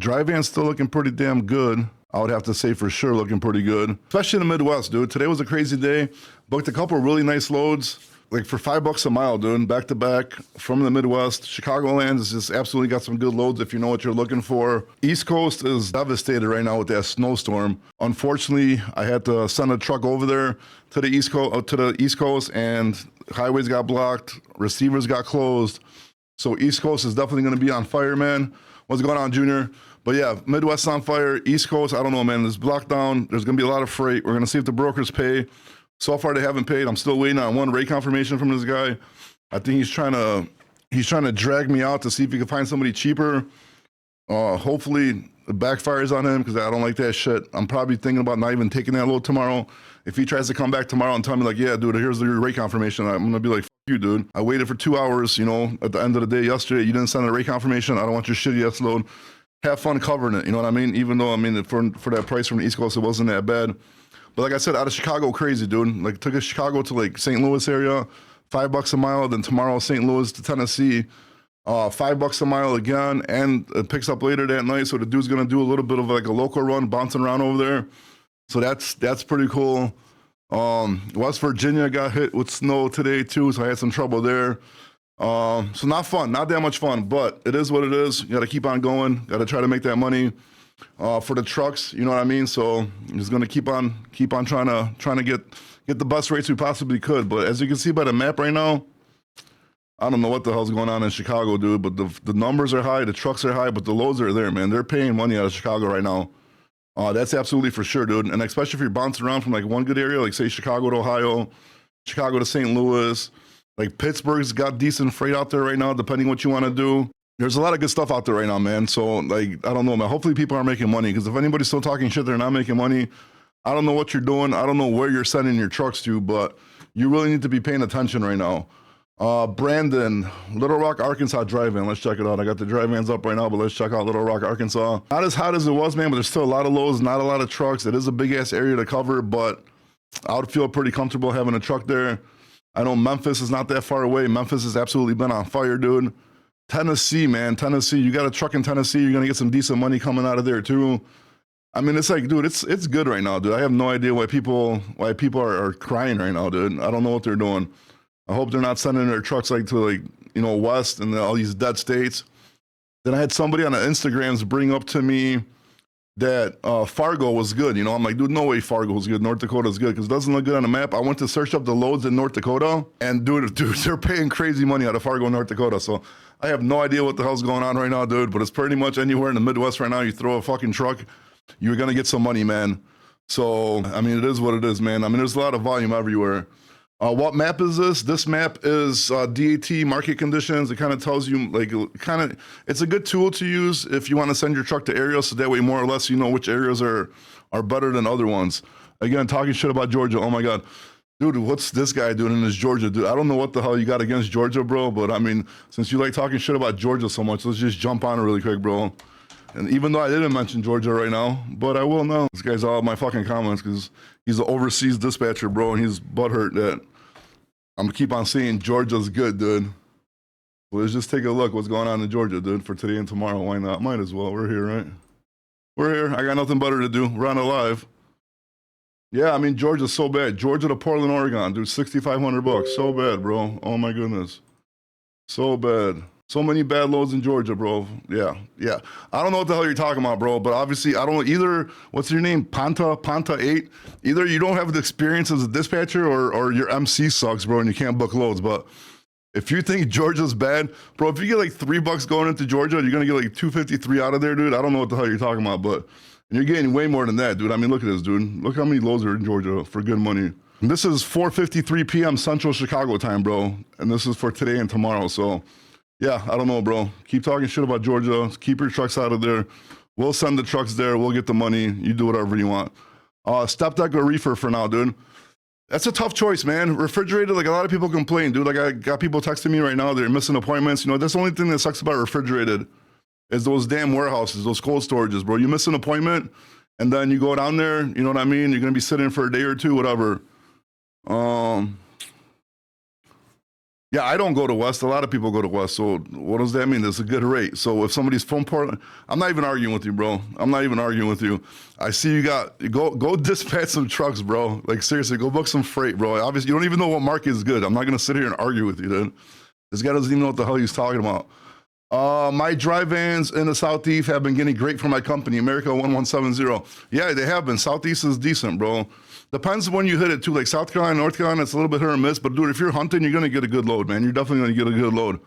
Dryvan's still looking pretty damn good. I would have to say for sure looking pretty good, especially in the Midwest, dude. Today was a crazy day. Booked a couple really nice loads, like for $5 a mile, dude, back to back from the Midwest. Chicagoland has just absolutely got some good loads if you know what you're looking for. East Coast is devastated right now with that snowstorm. Unfortunately, I had to send a truck over there to the East Coast, and highways got blocked, receivers got closed. So East Coast is definitely going to be on fire, man. What's going on, Junior? But yeah, Midwest on fire, East Coast, I don't know, man. There's blocked down. There's going to be a lot of freight. We're going to see if the brokers pay. So far, they haven't paid. I'm still waiting on one rate confirmation from this guy. I think he's trying to drag me out to see if he can find somebody cheaper. Hopefully, it backfires on him because I don't like that shit. I'm probably thinking about not even taking that load tomorrow. If he tries to come back tomorrow and tell me like, yeah, dude, here's the rate confirmation, I'm going to be like, you, dude. I waited for 2 hours, you know, at the end of the day yesterday. You didn't send a rate confirmation. I don't want your shitty ass load. Have fun covering it, you know what I mean? Even though, I mean, for that price from the East Coast, it wasn't that bad. But like I said, out of Chicago, crazy, dude. Like, took us Chicago to like St. Louis area, $5 a mile. Then tomorrow, St. Louis to Tennessee, $5 a mile again. And it picks up later that night. So the dude's gonna do a little bit of like a local run, bouncing around over there. So that's pretty cool. West Virginia got hit with snow today too, so I had some trouble there. So not fun, not that much fun, but it is what it is. You got to keep on going. Got to try to make that money for the trucks. You know what I mean? So I'm just gonna keep on trying to get the best rates we possibly could. But as you can see by the map right now, I don't know what the hell's going on in Chicago, dude. But the numbers are high, the trucks are high, but the loads are there, man. They're paying money out of Chicago right now. That's absolutely for sure, dude. And especially if you're bouncing around from like one good area, like say Chicago to Ohio, Chicago to St. Louis, like Pittsburgh's got decent freight out there right now, depending what you want to do. There's a lot of good stuff out there right now, man. So like, I don't know, man. Hopefully people are making money, because if anybody's still talking shit, they're not making money. I don't know what you're doing. I don't know where you're sending your trucks to, but you really need to be paying attention right now. Brandon, Little Rock, Arkansas drive-in. Let's check it out. I got the drive-ins up right now, but let's check out Little Rock, Arkansas. Not as hot as it was, man, but there's still a lot of loads, not a lot of trucks. It is a big-ass area to cover, but I would feel pretty comfortable having a truck there. I know Memphis is not that far away. Memphis has absolutely been on fire, dude. Tennessee, man. Tennessee, you got a truck in Tennessee, you're going to get some decent money coming out of there, too. I mean, it's like, dude, it's good right now, dude. I have no idea why people are crying right now, dude. I don't know what they're doing. I hope they're not sending their trucks like to like, you know, west and all these dead states. Then I had somebody on the Instagrams bring up to me that Fargo was good. You know, I'm like, dude, no way Fargo is good. North Dakota is good, because it doesn't look good on the map. I went to search up the loads in North Dakota, and dude, they're paying crazy money out of Fargo, North Dakota. So I have no idea what the hell's going on right now, dude. But it's pretty much anywhere in the Midwest right now. You throw a fucking truck, you're gonna get some money, man. So I mean, it is what it is, man. I mean, there's a lot of volume everywhere. What map is this? This map is DAT market conditions. It kind of tells you, like, it's a good tool to use if you want to send your truck to areas, so that way more or less you know which areas are better than other ones. Again, talking shit about Georgia. Oh my God. Dude, what's this guy doing in this Georgia? Dude, I don't know what the hell you got against Georgia, bro, but I mean, since you like talking shit about Georgia so much, let's just jump on it really quick, bro. And even though I didn't mention Georgia right now, but I will now. This guy's all my fucking comments because he's an overseas dispatcher, bro, and he's butthurt that I'm gonna keep on saying Georgia's good, dude. Well, let's just take a look what's going on in Georgia, dude, for today and tomorrow. Why not? Might as well. We're here, right? We're here. I got nothing better to do. Run alive. Yeah, I mean, Georgia's so bad. Georgia to Portland, Oregon, dude, $6,500. So bad, bro. Oh my goodness. So bad. So many bad loads in Georgia, bro. Yeah. I don't know what the hell you're talking about, bro, but obviously I don't either. What's your name? Panta 8. Either you don't have the experience as a dispatcher or your MC sucks, bro, and you can't book loads. But if you think Georgia's bad, bro, if you get like $3 going into Georgia, you're going to get like 253 out of there, dude. I don't know what the hell you're talking about, but you're getting way more than that, dude. I mean, look at this, dude. Look how many loads are in Georgia for good money. And this is 4:53 p.m. Central Chicago time, bro. And this is for today and tomorrow. So yeah, I don't know, bro. Keep talking shit about Georgia. Keep your trucks out of there. We'll send the trucks there. We'll get the money. You do whatever you want. Step deck or reefer for now, dude. That's a tough choice, man. Refrigerated, like a lot of people complain, dude. Like I got people texting me right now. They're missing appointments. You know, that's the only thing that sucks about refrigerated is those damn warehouses, those cold storages, bro. You miss an appointment and then you go down there, you know what I mean? You're going to be sitting for a day or two, whatever. Yeah, I don't go to West. A lot of people go to West. So what does that mean? That's a good rate. So if somebody's from Portland, I'm not even arguing with you, bro. I'm not even arguing with you. I see you got go dispatch some trucks, bro. Like seriously, go book some freight, bro. Obviously, you don't even know what market is good. I'm not gonna sit here and argue with you, dude. This guy doesn't even know what the hell he's talking about. My dry vans in the Southeast have been getting great for my company, America 1170. Yeah, they have been. Southeast is decent, bro. Depends when you hit it too. Like South Carolina, North Carolina, it's a little bit hit or miss. But dude, if you're hunting, you're gonna get a good load, man. You're definitely gonna get a good load.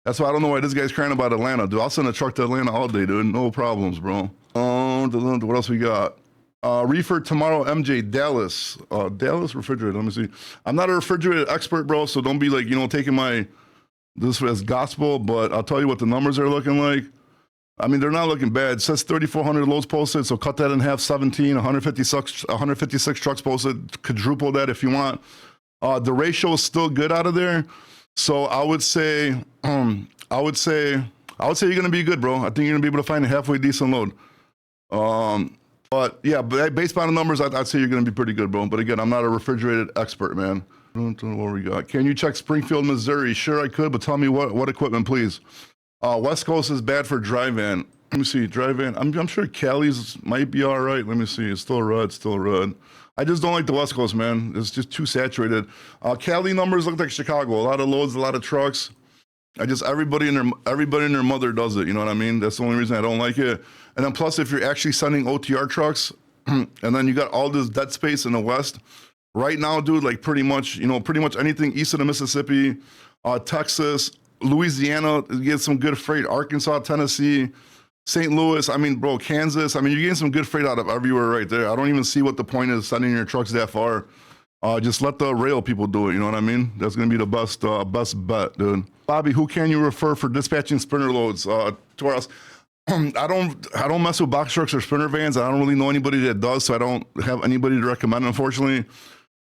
That's why I don't know why this guy's crying about Atlanta, dude. I'll send a truck to Atlanta all day, dude. No problems, bro. What else we got? Reefer tomorrow, MJ, Dallas. Dallas refrigerated. Let me see. I'm not a refrigerated expert, bro. So don't be like, taking this as gospel. But I'll tell you what the numbers are looking like. I mean, they're not looking bad. It says 3,400 loads posted, so cut that in half, 17, 156 trucks posted. Quadruple that if you want. The ratio is still good out of there, so I would say you're gonna be good, bro. I think you're gonna be able to find a halfway decent load. But yeah, based on the numbers, I'd say you're gonna be pretty good, bro. But again, I'm not a refrigerated expert, man. What we got? Can you check Springfield, Missouri? Sure, I could, but tell me what equipment, please. West Coast is bad for dry van. Let me see, dry van. I'm sure Cali's might be all right. Let me see, it's still red. I just don't like the West Coast, man. It's just too saturated. Cali numbers look like Chicago. A lot of loads, a lot of trucks. Everybody and their mother does it. You know what I mean? That's the only reason I don't like it. And then plus, if you're actually sending OTR trucks, and then you got all this dead space in the West. Right now, dude, like pretty much anything east of the Mississippi, Texas, Louisiana, get some good freight. Arkansas, Tennessee, St. Louis. I mean, bro, Kansas. I mean, you're getting some good freight out of everywhere right there. I don't even see what the point is sending your trucks that far. Just let the rail people do it. You know what I mean? That's gonna be the best bet, dude. Bobby, who can you refer for dispatching sprinter loads to our house? I don't mess with box trucks or sprinter vans. I don't really know anybody that does, so I don't have anybody to recommend, unfortunately.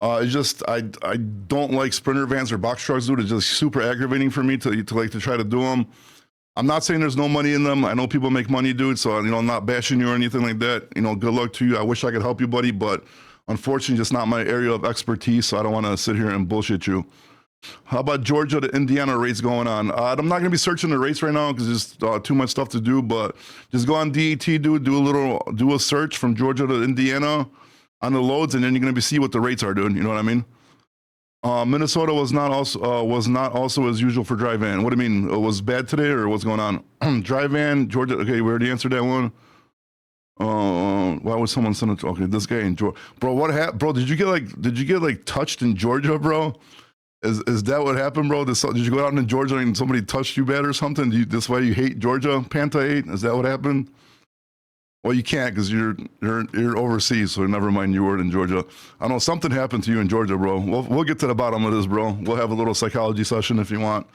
It's just I don't like sprinter vans or box trucks, dude. It's just super aggravating for me to try to do them. I'm not saying there's no money in them. I know people make money, dude. So I'm not bashing you or anything like that. Good luck to you. I wish I could help you, buddy, but unfortunately, just not my area of expertise. So I don't want to sit here and bullshit you. How about Georgia to Indiana rates going on? I'm not gonna be searching the rates right now because there's too much stuff to do. But just go on DET, dude. Do a search from Georgia to Indiana on the loads, and then you're gonna see what the rates are doing. You know what I mean? Minnesota was not also as usual for dry van. What do you mean? It was bad today, or what's going on? Dry van, Georgia. Okay, we already answered that one. Why would someone send it? Okay, this guy in Georgia, bro. What happened, bro? Did you get like touched in Georgia, bro? Is that what happened, bro? Did you go out in Georgia and somebody touched you bad or something? This why you hate Georgia, Panta 8? Is that what happened? Well, you can't because you're overseas, so never mind. You were in Georgia. I know something happened to you in Georgia, bro. We'll get to the bottom of this, bro. We'll have a little psychology session if you want.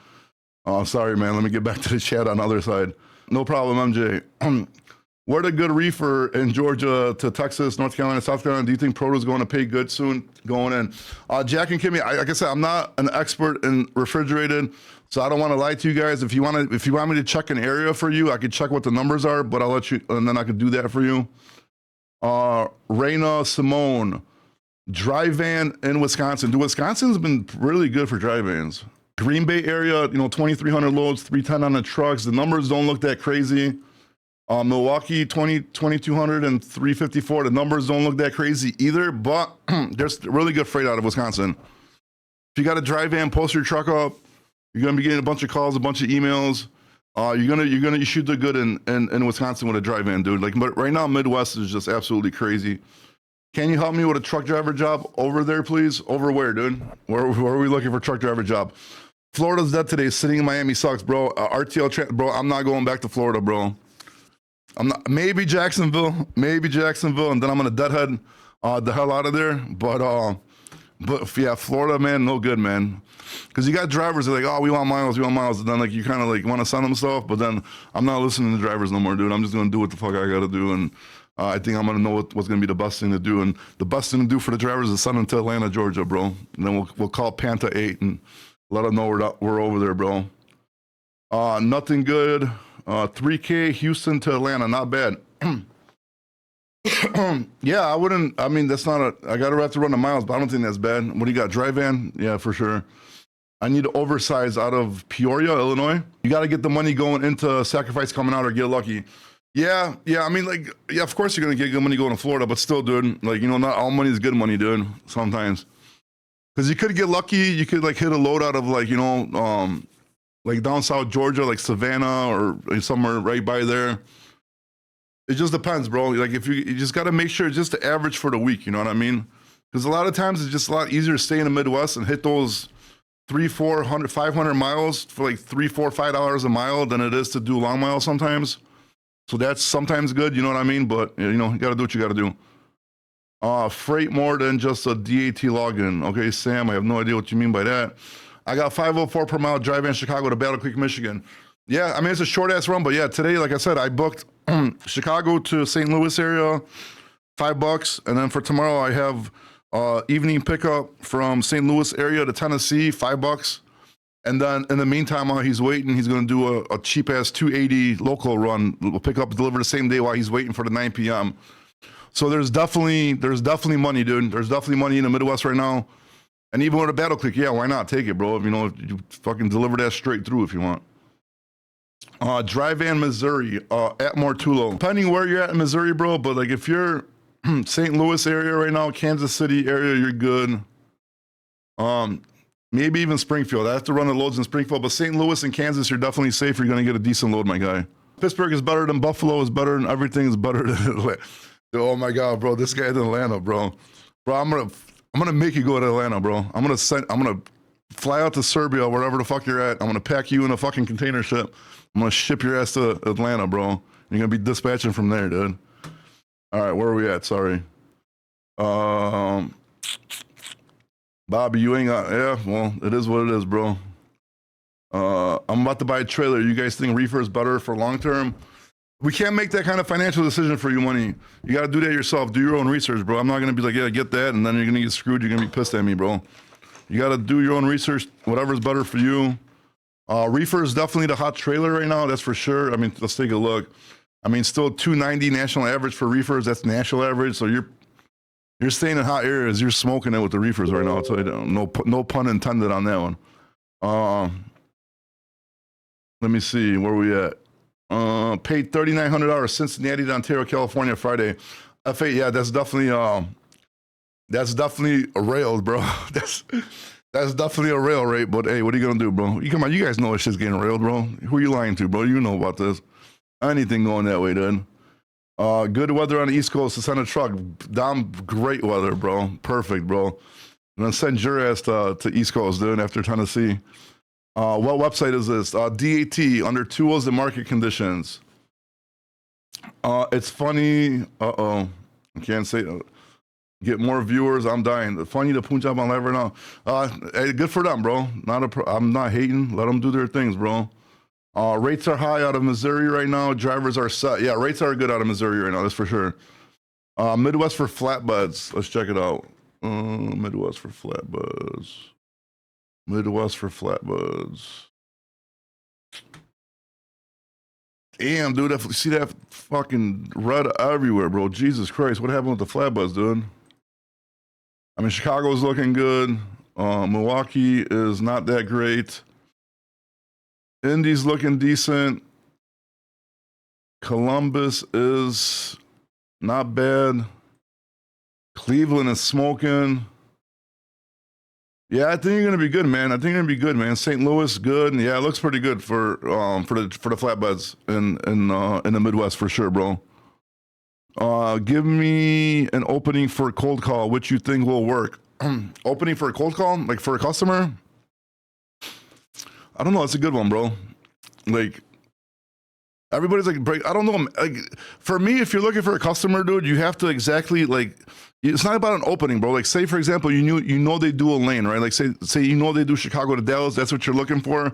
Sorry, man. Let me get back to the chat on the other side. No problem, MJ. Where the good reefer in Georgia to Texas, North Carolina, South Carolina? Do you think Proto's going to pay good soon going in? Jack and Kimmy, like I said, I'm not an expert in refrigerated, so I don't want to lie to you guys. If you want me to check an area for you, I could check what the numbers are, but I'll let you, and then I could do that for you. Raina Simone, dry van in Wisconsin. Wisconsin's been really good for dry vans. Green Bay area, 2,300 loads, 310 on the trucks. The numbers don't look that crazy. Milwaukee, 2,200 and 354. The numbers don't look that crazy either, but there's really good freight out of Wisconsin. If you got a dry van, post your truck up. You're gonna be getting a bunch of calls, a bunch of emails. You should do good in Wisconsin with a dry van, dude. But right now, Midwest is just absolutely crazy. Can you help me with a truck driver job over there, please? Over where, dude? Where are we looking for truck driver job? Florida's dead today. Sitting in Miami sucks, bro. Bro, I'm not going back to Florida, bro. Maybe Jacksonville, and then I'm gonna deadhead the hell out of there. But yeah, Florida, man, no good, man. Because you got drivers that are like, oh, we want miles, and then you kind of want to send them stuff, but then I'm not listening to drivers no more, dude. I'm just gonna do what the fuck I gotta do, and I think I'm gonna know what's gonna be the best thing to do, and the best thing to do for the drivers is send them to Atlanta, Georgia, bro. And then we'll call Panta 8 and let them know we're over there, bro. Nothing good. 3K Houston to Atlanta, not bad. Yeah, I wouldn't. I mean, that's not I gotta have to run the miles, but I don't think that's bad. What do you got? Dry van? Yeah, for sure. I need to oversize out of Peoria, Illinois. You got to get the money going into sacrifice coming out or get lucky. Yeah. I mean, like, yeah, of course you're going to get good money going to Florida, but still, dude, like, you know, not all money is good money, dude, sometimes. Because you could get lucky. You could, like, hit a load out of, like, you know, like down south Georgia, like Savannah or somewhere right by there. It just depends, bro. Like, if you just got to make sure it's just the average for the week, you know what I mean? Because a lot of times it's just a lot easier to stay in the Midwest and hit those 300, 400, 500 miles for like $3, $4, $5 a mile than it is to do long miles sometimes. So that's sometimes good, you know what I mean? But, you know, you got to do what you got to do. Freight more than just a DAT login. Okay, Sam, I have no idea what you mean by that. I got 504 per mile drive in Chicago to Battle Creek, Michigan. Yeah, I mean, it's a short ass run, but yeah, today, like I said, I booked Chicago to St. Louis area, $5. And then for tomorrow, I have evening pickup from St. Louis area to Tennessee, $5. And then in the meantime, while he's waiting, he's going to do a cheap ass 280 local run. We'll pick up, deliver the same day while he's waiting for the 9 p.m. So there's definitely money, dude. There's definitely money in the Midwest right now. And even with a Battle Creek, yeah, why not? Take it, bro. If you know, if you fucking deliver that straight through if you want. Dryvan, Missouri, Atmore, Tulo. Depending where you're at in Missouri, bro, but like if you're St. Louis area right now, Kansas City area, you're good. Maybe even Springfield. I have to run the loads in Springfield, but St. Louis and Kansas, you're definitely safe. You're going to get a decent load, my guy. Pittsburgh is better than Buffalo, is better than everything is better than Atlanta. Oh my God, bro, this guy's in Atlanta, bro. Bro, I'm gonna make you go to Atlanta, bro. I'm gonna fly out to Serbia, wherever the fuck you're at. I'm gonna pack you in a fucking container ship. I'm gonna ship your ass to Atlanta, bro. You're gonna be dispatching from there, dude. All right, where are we at? Sorry. Bobby, you ain't got, yeah, well, it is what it is, bro. I'm about to buy a trailer. You guys think Reefer is better for long term? We can't make that kind of financial decision for you, money. You got to do that yourself. Do your own research, bro. I'm not going to be like, yeah, get that, and then you're going to get screwed. You're going to be pissed at me, bro. You got to do your own research, whatever's better for you. Reefer is definitely the hot trailer right now, that's for sure. I mean, let's take a look. I mean, still 290 national average for Reefers. That's national average, so you're staying in hot areas. You're smoking it with the Reefers right now. I'll tell you that. No pun intended on that one. Let me see, where we at? Paid $3,900 Cincinnati to Ontario, California, Friday. F8, yeah, that's definitely a rail, bro. that's definitely a rail rate. But hey, what are you gonna do, bro? Come on, you guys know this shit's getting railed, bro. Who are you lying to, bro? You know about this. Anything going that way, dude. Good weather on the East Coast to send a truck. Damn great weather, bro. Perfect, bro. And then send your ass to East Coast, dude, after Tennessee. What website is this? DAT, under tools and market conditions. It's funny. I can't say get more viewers. I'm dying. Funny to Punjab on live right now. Hey, good for them, bro. I'm not hating. Let them do their things, bro. Rates are high out of Missouri right now. Drivers are set. Yeah, rates are good out of Missouri right now. That's for sure. Midwest for flatbeds. Let's check it out. Midwest for flatbeds. Midwest for flatbeds. Damn, dude, see that fucking red everywhere, bro. Jesus Christ, what happened with the flatbeds, dude? I mean, Chicago's looking good. Milwaukee is not that great. Indy's looking decent. Columbus is not bad. Cleveland is smoking. Yeah, I think you're gonna be good, man. I think you're gonna be good, man. St. Louis, good. Yeah, it looks pretty good for the flatbeds in the Midwest for sure, bro. Give me an opening for a cold call, which you think will work. Opening for a cold call, like for a customer. I don't know. It's a good one, bro. Like everybody's like, I don't know. Like for me, if you're looking for a customer, dude, you have to exactly like. It's not about an opening, bro. Like, say for example, you know they do a lane, right? Like, say you know they do Chicago to Dallas. That's what you're looking for.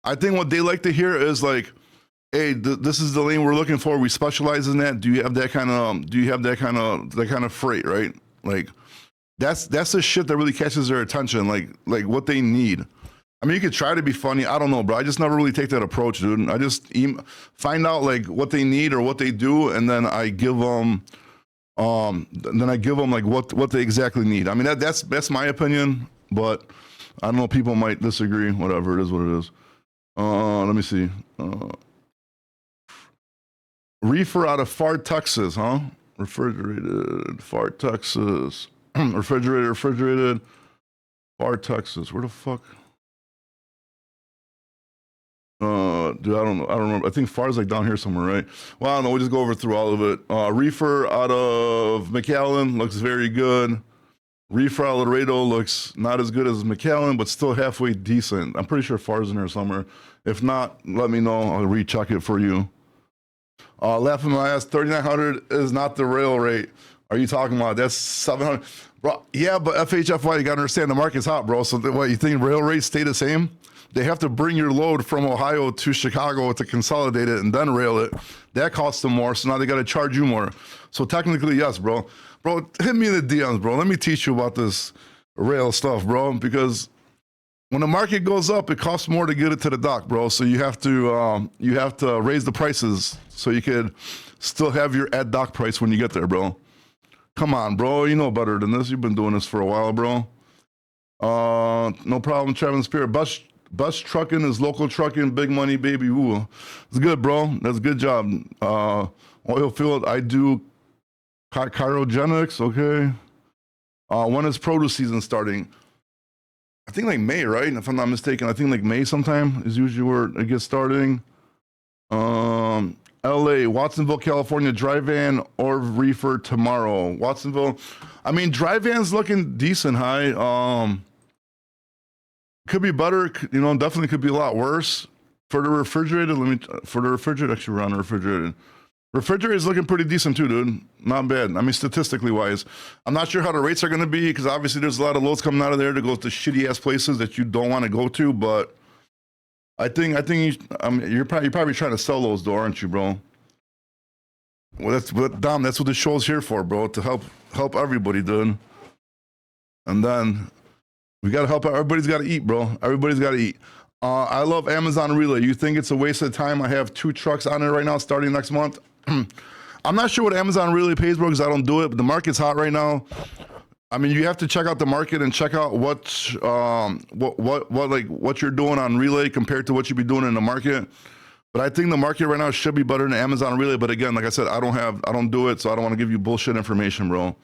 I think what they like to hear is like, hey, this is the lane we're looking for. We specialize in that. Do you have that kind of freight, right? Like, that's the shit that really catches their attention. Like what they need. I mean, you could try to be funny. I don't know, bro. I just never really take that approach, dude. I just find out like what they need or what they do, and then I give them. Like what they exactly need. I mean, that's my opinion, but I don't know. People might disagree. Whatever, it is what it is. Let me see. Reefer out of Far, Texas, huh? Refrigerated, Far, Texas. refrigerated, Far, Texas. Where the fuck? Dude, I don't know. I don't remember. I think Far's like down here somewhere, right? Well, I don't know. We'll just go over through all of it. Reefer out of McAllen looks very good. Reefer out of Laredo looks not as good as McAllen, but still halfway decent. I'm pretty sure Far's in there somewhere. If not, let me know. I'll recheck it for you. Laughing my ass, 3,900 is not the rail rate. Are you talking about? That's 700. Bro, yeah, but FHFY, you got to understand the market's hot, bro. So what, you think rail rates stay the same? They have to bring your load from Ohio to Chicago to consolidate it and then rail it. That costs them more, so now they got to charge you more. So technically, yes, bro. Bro, hit me in the DMs, bro. Let me teach you about this rail stuff, bro, because when the market goes up, it costs more to get it to the dock, bro. So you have to raise the prices so you could still have your at dock price when you get there, bro. Come on, bro. You know better than this. You've been doing this for a while, bro. No problem, Traveling Spirit. Bus trucking is local trucking, big money, baby. Ooh, it's good, bro. That's a good job. Oil field, I do cryogenics. Okay. When is produce season starting? I think like May, right? If I'm not mistaken, I think like May sometime is usually where it gets starting. LA, Watsonville, California, dryvan or reefer tomorrow. Watsonville, I mean, dryvan's looking decent high. Could be better, you know, definitely could be a lot worse. For the refrigerated, actually we're on refrigerated. Refrigerated is looking pretty decent too, dude. Not bad. I mean, statistically wise. I'm not sure how the rates are going to be because obviously there's a lot of loads coming out of there to go to shitty ass places that you don't want to go to. But I think you're probably trying to sell those though, aren't you, bro? Well, Dom, that's what the show's here for, bro. To help everybody, dude. And then we got to help. Everybody's got to eat, bro. Everybody's got to eat. I love Amazon Relay. You think it's a waste of time? I have 2 trucks on it right now starting next month. I'm not sure what Amazon Relay pays, bro, because I don't do it, but the market's hot right now. I mean, you have to check out the market and check out what you're doing on Relay compared to what you'd be doing in the market. But I think the market right now should be better than Amazon Relay. But again, like I said, I don't do it, so I don't want to give you bullshit information, bro.